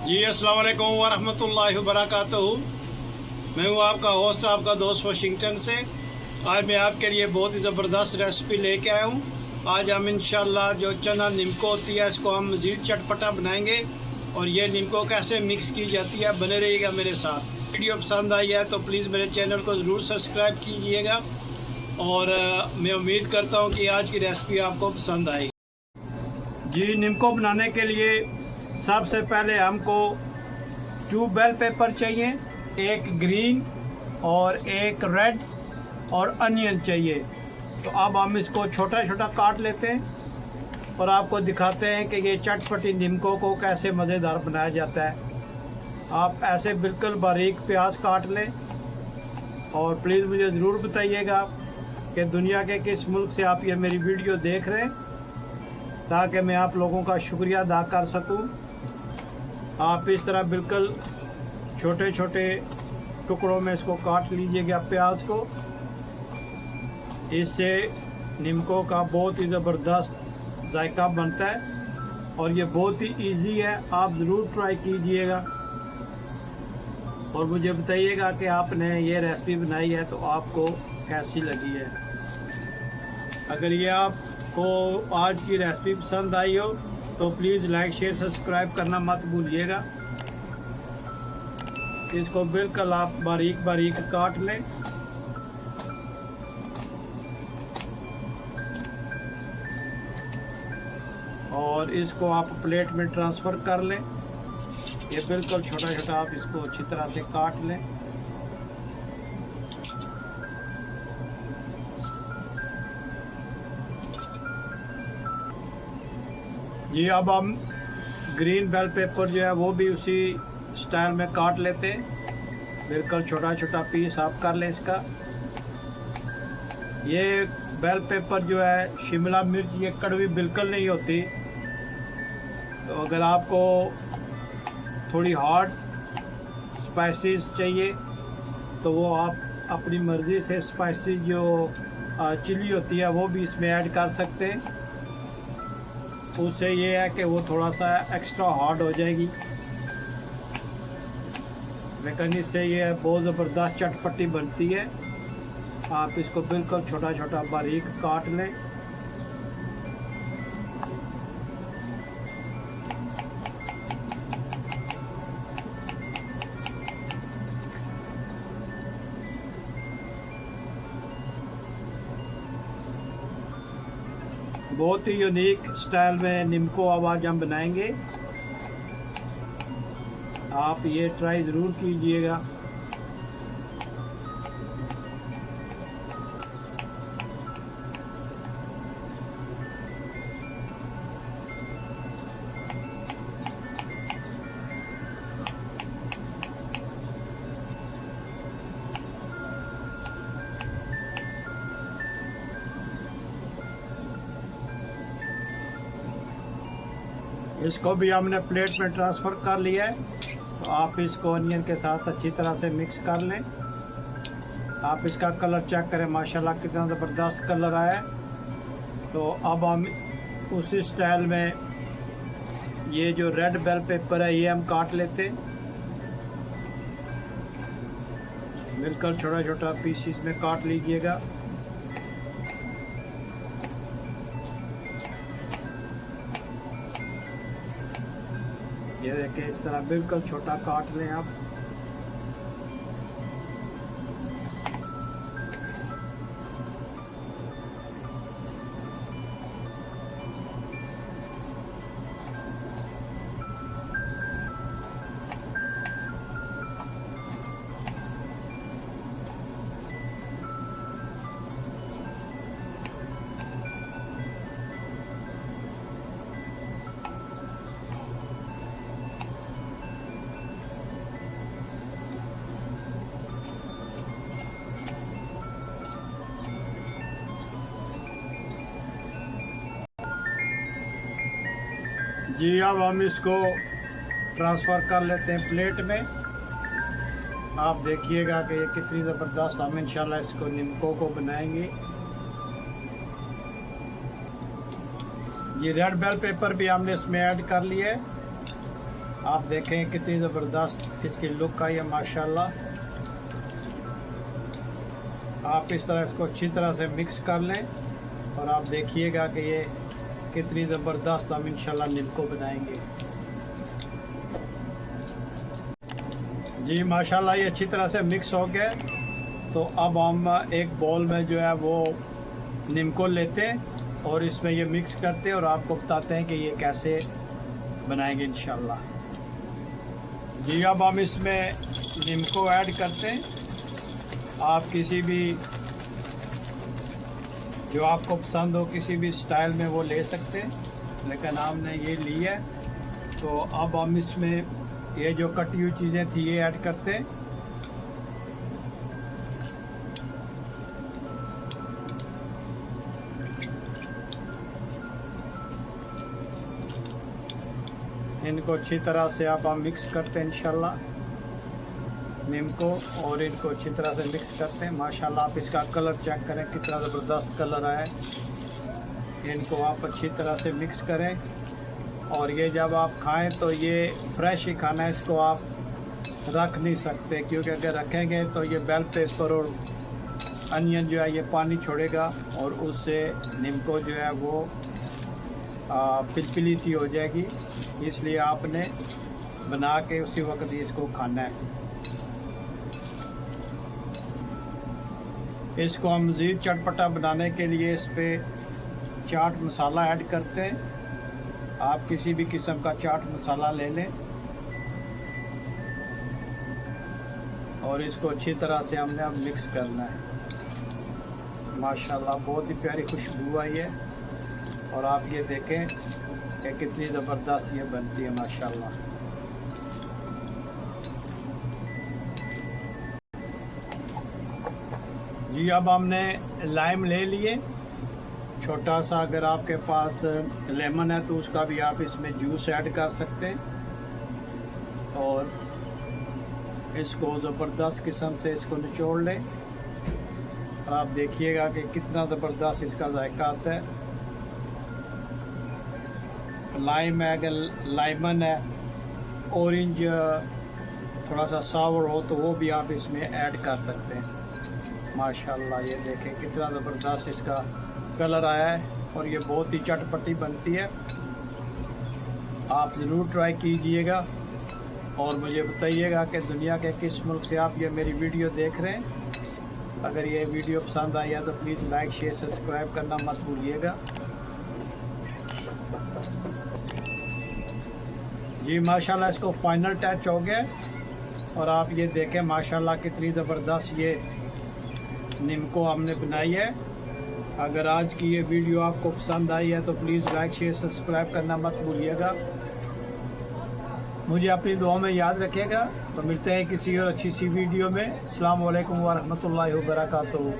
जी अस्सलाम वालेकुम वरहमतुल्लाहि वबरकातुहू। मैं हूँ आपका होस्ट, आपका दोस्त वाशिंगटन से। आज मैं आपके लिए बहुत ही ज़बरदस्त रेसिपी लेके आया हूँ। आज हम इंशाल्लाह जो चना निम्को होती है इसको हम मज़ीद चटपटा बनाएंगे और ये निम्को कैसे मिक्स की जाती है, बने रहिएगा मेरे साथ। वीडियो पसंद आई है तो प्लीज़ मेरे चैनल को ज़रूर सब्सक्राइब कीजिएगा और मैं उम्मीद करता हूँ कि आज की रेसिपी आपको पसंद आएगी। जी, निम्को बनाने के लिए सबसे पहले हमको 2 बेल पेपर चाहिए, एक ग्रीन और एक रेड और अनियन चाहिए। तो अब हम इसको छोटा छोटा काट लेते हैं और आपको दिखाते हैं कि ये चटपटी निम्को को कैसे मज़ेदार बनाया जाता है। आप ऐसे बिल्कुल बारीक प्याज काट लें और प्लीज़ मुझे ज़रूर बताइएगा कि दुनिया के किस मुल्क से आप ये मेरी वीडियो देख रहे हैं, ताकि मैं आप लोगों का शुक्रिया अदा कर सकूं। आप इस तरह बिल्कुल छोटे छोटे टुकड़ों में इसको काट लीजिएगा प्याज को। इससे निम्को का बहुत ही ज़बरदस्त जायका बनता है और ये बहुत ही इजी है। आप ज़रूर ट्राई कीजिएगा और मुझे बताइएगा कि आपने ये रेसिपी बनाई है तो आपको कैसी लगी है। अगर ये आपको आज की रेसिपी पसंद आई हो तो प्लीज़ लाइक शेयर सब्सक्राइब करना मत भूलिएगा। इसको बिल्कुल आप बारीक बारीक काट लें और इसको आप प्लेट में ट्रांसफ़र कर लें। ये बिल्कुल छोटा छोटा आप इसको अच्छी तरह से काट लें। जी, अब हम ग्रीन बेल पेपर जो है वो भी उसी स्टाइल में काट लेते हैं। बिल्कुल छोटा छोटा पीस आप कर लें इसका। ये बेल पेपर जो है शिमला मिर्च ये कड़वी बिल्कुल नहीं होती। तो अगर आपको थोड़ी हॉट स्पाइसेस चाहिए तो वो आप अपनी मर्ज़ी से स्पाइसेस जो चिली होती है वो भी इसमें ऐड कर सकते हैं। उससे ये है कि वो थोड़ा सा एक्स्ट्रा हार्ड हो जाएगी, लेकिन इससे ये बहुत ज़बरदस्त चटपटी बनती है। आप इसको बिल्कुल छोटा छोटा बारीक काट लें। बहुत ही यूनिक स्टाइल में निम्को आज हम बनाएंगे। आप ये ट्राई ज़रूर कीजिएगा। इसको भी हमने प्लेट में ट्रांसफ़र कर लिया है। तो आप इसको अनियन के साथ अच्छी तरह से मिक्स कर लें। आप इसका कलर चेक करें, माशाल्लाह कितना ज़बरदस्त कलर आया है। तो अब हम उसी स्टाइल में ये जो रेड बेल पेपर है ये हम काट लेते हैं। बिल्कुल छोटा छोटा पीसीस में काट लीजिएगा। ये देखिए, इस तरह बिल्कुल छोटा काट लें आप। जी, अब हम इसको ट्रांसफ़र कर लेते हैं प्लेट में। आप देखिएगा कि ये कितनी ज़बरदस्त हम इंशाल्लाह इसको निम्को को बनाएंगे। ये रेड बेल पेपर भी हमने इसमें ऐड कर लिया है। आप देखें कितनी ज़बरदस्त इसकी लुक आई है माशाल्लाह। आप इस तरह इसको अच्छी तरह से मिक्स कर लें और आप देखिएगा कि ये कितनी ज़बरदस्त हम इंशाल्लाह निम्को बनाएंगे। जी माशाल्लाह ये अच्छी तरह से मिक्स हो गया। तो अब हम एक बाउल में जो है वो निम्को लेते हैं और इसमें ये मिक्स करते हैं और आपको बताते हैं कि ये कैसे बनाएंगे इंशाल्लाह। जी अब हम इसमें निम्को ऐड करते हैं। आप किसी भी जो आपको पसंद हो किसी भी स्टाइल में वो ले सकते हैं, लेकिन हमने ये ली है। तो अब हम इसमें ये जो कटी हुई चीज़ें थी ये ऐड करते हैं। इनको अच्छी तरह से आप हम मिक्स करते हैं इंशाल्लाह निम्को, और इनको अच्छी तरह से मिक्स करते हैं। माशाल्लाह आप इसका कलर चेक करें कितना ज़बरदस्त कलर आया है। इनको आप अच्छी तरह से मिक्स करें और ये जब आप खाएं तो ये फ्रेश ही खाना है, इसको आप रख नहीं सकते, क्योंकि अगर रखेंगे तो ये बेल पेपर और अनियन जो है ये पानी छोड़ेगा और उससे निम्को जो है वो पिलपिली सी हो जाएगी। इसलिए आपने बना के उसी वक्त ही इसको खाना है। इसको हम मज़ीद चटपटा बनाने के लिए इस पर चाट मसाला ऐड करते हैं। आप किसी भी किस्म का चाट मसाला ले लें और इसको अच्छी तरह से हमने अब मिक्स करना है। माशाल्लाह बहुत ही प्यारी खुशबू आई है और आप ये देखें कि कितनी ज़बरदस्त ये बनती है माशाल्लाह। जी अब हमने लाइम ले लिए छोटा सा, अगर आपके पास लेमन है तो उसका भी आप इसमें जूस ऐड कर सकते हैं और इसको ज़बरदस्त किस्म से इसको निचोड़ लें। आप देखिएगा कि कितना ज़बरदस्त इसका जायका आता है। लाइम है, अगर लाइमन है, ऑरेंज थोड़ा सा सावर हो तो वो भी आप इसमें ऐड कर सकते हैं। माशाल्लाह ये देखें कितना ज़बरदस्त इसका कलर आया है और ये बहुत ही चटपटी बनती है। आप ज़रूर ट्राई कीजिएगा और मुझे बताइएगा कि दुनिया के किस मुल्क से आप ये मेरी वीडियो देख रहे हैं। अगर ये वीडियो पसंद आई है तो प्लीज़ लाइक शेयर सब्सक्राइब करना मत भूलिएगा। जी माशाल्लाह इसको फाइनल टच हो गया और आप ये देखें माशाल्लाह कितनी ज़बरदस्त ये निम्को हमने बनाई है। अगर आज की ये वीडियो आपको पसंद आई है तो प्लीज़ लाइक शेयर सब्सक्राइब करना मत भूलिएगा। मुझे अपनी दुआ में याद रखिएगा। तो मिलते हैं किसी और अच्छी सी वीडियो में। अस्सलाम वालेकुम व रहमतुल्लाहि व बरकातुहू।